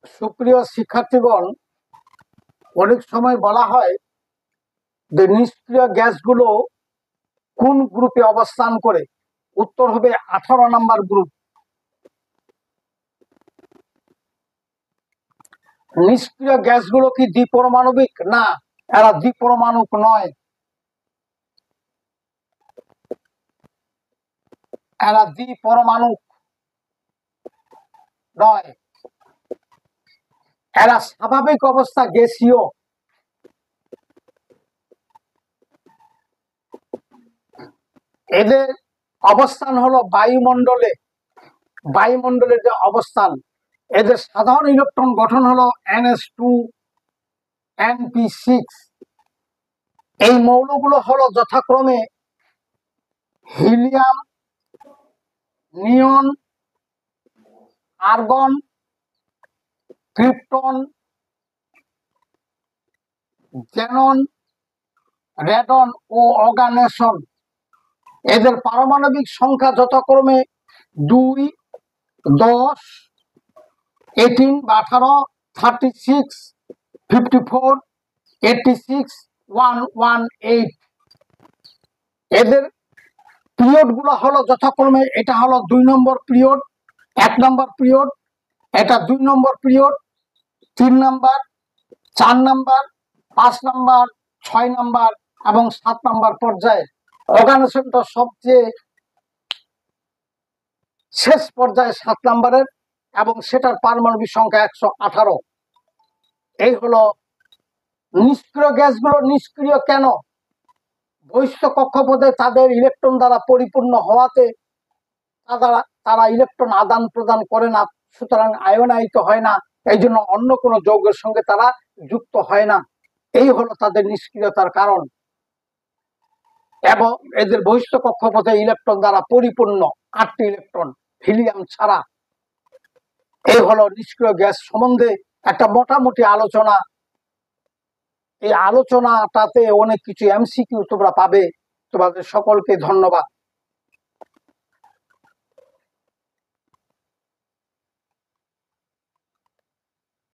সুপ্রিয় শিক্ষার্থীগণ, অনেক সময় বলা হয় যে নিষ্ক্রিয় গ্যাসগুলো কোন গ্রুপে অবস্থান করে। উত্তর হবে 18 নম্বর গ্রুপ। নিষ্ক্রিয় গ্যাসগুলো কি দ্বিপরমাণবিক? না, এরা দ্বিপরমাণুক নয়, এরা দ্বিপরমাণুক নয়, এরা স্বাভাবিক অবস্থা গ্যাসীয়। এদের অবস্থান হলো বায়ুমণ্ডলে, বায়ুমণ্ডলের যে অবস্থান। এদের সাধারণ ইলেকট্রন গঠন হলো NH2 NP6। এই মৌলগুলো হলো যথাক্রমে হিলিয়াম, নিয়ন, আর্গন, ক্রিপ্টন, জ্যানন, রেডন ও অর্গানেশন। এদের পারমাণবিক সংখ্যা যথাক্রমে 2, 10, 18 বা 18, 36, 54, 86, 118। এদের পিরিয়ড গুলো হলো যথাক্রমে, এটা হলো 2 নম্বর পিরিয়ড, 1 নম্বর পিরিয়ড, এটা 2 নম্বর পিরিয়ড, 3 নম্বর, 4 নম্বর, 5 নম্বর, 6 নম্বর এবং 7 নম্বর পর্যায়ে। অর্গানেশনটা সবচেয়ে শেষ পর্যায়ে 7 নম্বরের, এবং সেটার পারমাণবিক সংখ্যা 118। এই হলো নিষ্ক্রিয় গ্যাসগুলো। নিষ্ক্রিয় কেন? বহিঃস্থ কক্ষপথে তাদের ইলেকট্রন দ্বারা পরিপূর্ণ হওয়াতে তারা ইলেকট্রন আদান প্রদান করে না, সুতরাং আয়নায়িত হয় না, এই জন্য অন্য কোনো যৌগের সঙ্গে তারা যুক্ত হয় না। এই হলো তাদের নিষ্ক্রিয়তার কারণ। এবং এদের বহিঃস্থ কক্ষপথে ইলেকট্রন দ্বারা পরিপূর্ণ, 8টি ইলেকট্রন হিলিয়াম ছাড়া। এই হলো নিষ্ক্রিয় গ্যাস সম্বন্ধে একটা মোটামুটি আলোচনা। এই আলোচনাটাতে অনেক কিছু MCQ তোমরা পাবে। তোমাদের সকলকে ধন্যবাদ।